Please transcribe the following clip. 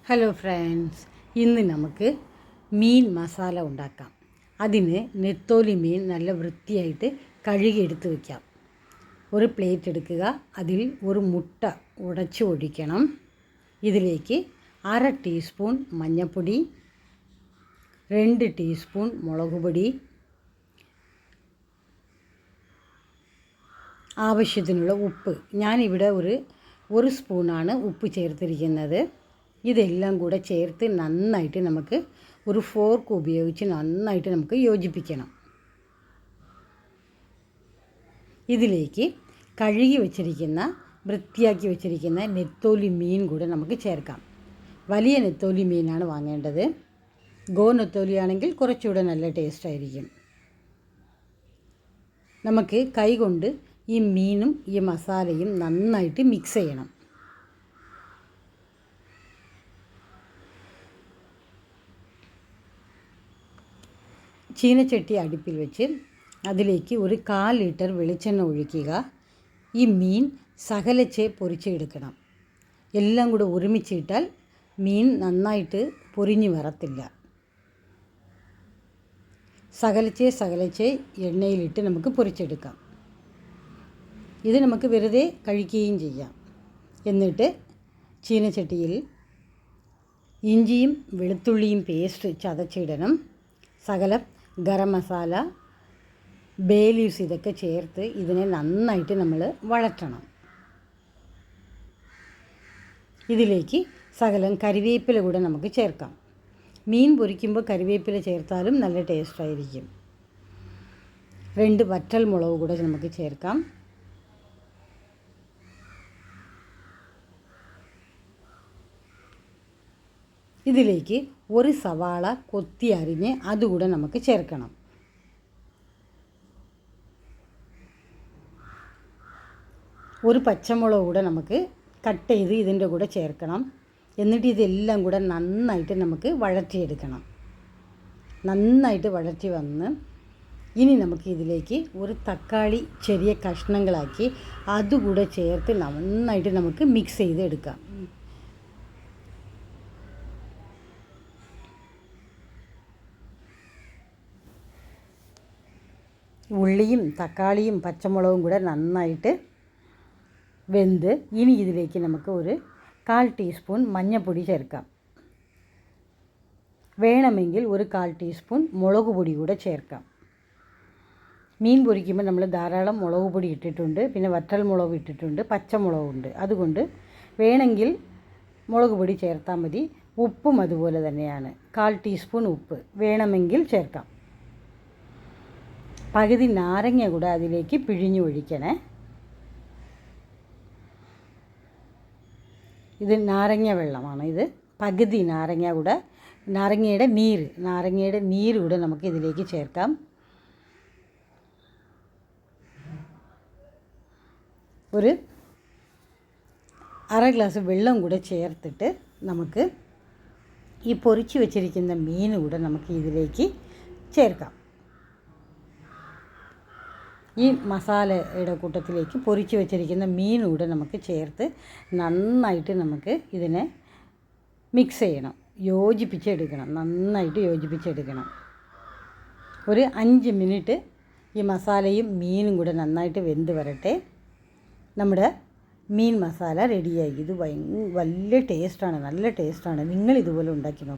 Hello friends, ഇന്ന് നമുക്ക് മീൻ മസാല ഉണ്ടാക്കാം. അതിന് നെത്തോലി മീൻ നല്ല വൃത്തിയായിട്ട് കഴുകിയെടുത്ത് വയ്ക്കാം. ഒരു പ്ലേറ്റ് എടുക്കുക, അതിൽ ഒരു മുട്ട ഉടച്ച് ഒഴിക്കണം. ഇതിലേക്ക് 1/2 ടീസ്പൂൺ മഞ്ഞൾപ്പൊടി, 2 ടീസ്പൂൺ മുളക് പൊടി, ആവശ്യത്തിനുള്ള ഉപ്പ്. ഞാനിവിടെ ഒരു സ്പൂണാണ് ഉപ്പ് ചേർത്തിരിക്കുന്നത്. ഇതെല്ലാം കൂടെ ചേർത്ത് നന്നായിട്ട് നമുക്ക് ഒരു ഫോർക്ക് ഉപയോഗിച്ച് നന്നായിട്ട് നമുക്ക് യോജിപ്പിക്കണം. ഇതിലേക്ക് കഴുകി വച്ചിരിക്കുന്ന വൃത്തിയാക്കി വച്ചിരിക്കുന്ന നെത്തോലി മീൻ കൂടെ നമുക്ക് ചേർക്കാം. വലിയ നെത്തോലി മീനാണ് വാങ്ങേണ്ടത്. നെത്തോലി ആണെങ്കിൽ കുറച്ചുകൂടെ നല്ല ടേസ്റ്റ് ആയിരിക്കും. നമുക്ക് കൈ കൊണ്ട് ഈ മീനും ഈ മസാലയും നന്നായിട്ട് മിക്സ് ചെയ്യണം. ചീനച്ചട്ടി അടുപ്പിൽ വെച്ച് അതിലേക്ക് ഒരു 1/4 ലിറ്റർ വെളിച്ചെണ്ണ ഒഴിക്കുക. ഈ മീൻ സകലച്ചേ പൊരിച്ചെടുക്കണം. എല്ലാം കൂടെ ഒരുമിച്ചിട്ടാൽ മീൻ നന്നായിട്ട് പൊരിഞ്ഞു വരത്തില്ല. സകലച്ചേ എണ്ണയിലിട്ട് നമുക്ക് പൊരിച്ചെടുക്കാം. ഇത് നമുക്ക് വെറുതെ കഴിക്കുകയും ചെയ്യാം. എന്നിട്ട് ചീനച്ചട്ടിയിൽ ഇഞ്ചിയും വെളുത്തുള്ളിയും പേസ്റ്റ് ചതച്ചിടണം. സകലം ഗരം മസാല, ബേ ലീവ്സ് ഇതൊക്കെ ചേർത്ത് ഇതിനെ നന്നായിട്ട് നമ്മൾ വഴറ്റണം. ഇതിലേക്ക് സകലം കരിവേപ്പില കൂടെ നമുക്ക് ചേർക്കാം. മീൻ പൊരിക്കുമ്പോൾ കരിവേപ്പില ചേർത്താലും നല്ല ടേസ്റ്റായിരിക്കും. 2 വറ്റൽ മുളക് കൂടെ നമുക്ക് ചേർക്കാം. ഇതിലേക്ക് ഒരു സവാള കൊത്തി അരിഞ്ഞ് അതുകൂടെ നമുക്ക് ചേർക്കണം. ഒരു പച്ചമുളക് കൂടെ നമുക്ക് കട്ട് ചെയ്ത് ഇതിൻ്റെ കൂടെ ചേർക്കണം. എന്നിട്ട് ഇതെല്ലാം കൂടെ നന്നായിട്ട് നമുക്ക് വഴറ്റിയെടുക്കണം. നന്നായിട്ട് വഴറ്റി വന്ന് ഇനി നമുക്ക് ഇതിലേക്ക് ഒരു തക്കാളി ചെറിയ കഷ്ണങ്ങളാക്കി അതുകൂടെ ചേർത്ത് നന്നായിട്ട് നമുക്ക് മിക്സ് ചെയ്ത് എടുക്കാം. ഉള്ളിയും തക്കാളിയും പച്ചമുളകും കൂടെ നന്നായിട്ട് വെന്ത് ഇനി ഇതിലേക്ക് നമുക്ക് ഒരു 1/4 ടീസ്പൂൺ മഞ്ഞൾപ്പൊടി ചേർക്കാം. വേണമെങ്കിൽ ഒരു 1/4 ടീസ്പൂൺ മുളക് പൊടി കൂടെ ചേർക്കാം. മീൻ പൊരിക്കുമ്പോൾ നമ്മൾ ധാരാളം മുളക് പൊടി ഇട്ടിട്ടുണ്ട്, പിന്നെ വറ്റൽ മുളക് ഇട്ടിട്ടുണ്ട്, പച്ചമുളകുണ്ട്. അതുകൊണ്ട് വേണമെങ്കിൽ മുളക് പൊടി ചേർത്താൽ മതി. ഉപ്പും അതുപോലെ തന്നെയാണ്. 1/4 ടീസ്പൂൺ ഉപ്പ് വേണമെങ്കിൽ ചേർക്കാം. പകുതി നാരങ്ങ കൂടെ അതിലേക്ക് പിഴിഞ്ഞ് ഒഴിക്കണേ. ഇത് നാരങ്ങ വെള്ളമാണ്. ഇത് പകുതി നാരങ്ങയുടെ നീര് കൂടെ നമുക്ക് ഇതിലേക്ക് ചേർക്കാം. ഒരു 1/2 ഗ്ലാസ് വെള്ളം കൂടെ ചേർത്തിട്ട് നമുക്ക് ഈ പൊരിച്ച് വെച്ചിരിക്കുന്ന മീൻ കൂടെ നമുക്ക് ഇതിലേക്ക് ചേർക്കാം. ഈ മസാലയുടെ കൂട്ടത്തിലേക്ക് പൊരിച്ച് വെച്ചിരിക്കുന്ന മീൻ കൂടെ നമുക്ക് ചേർത്ത് നന്നായിട്ട് നമുക്ക് ഇതിനെ മിക്സ് ചെയ്യണം, നന്നായിട്ട് യോജിപ്പിച്ചെടുക്കണം. ഒരു 5 മിനിറ്റ് ഈ മസാലയും മീനും കൂടെ നന്നായിട്ട് വെന്ത് വരട്ടെ. നമ്മുടെ മീൻ മസാല റെഡിയായി. ഇത് വലിയ ടേസ്റ്റാണ്, നല്ല ടേസ്റ്റാണ്. നിങ്ങൾ ഇതുപോലെ ഉണ്ടാക്കി നോക്കുക.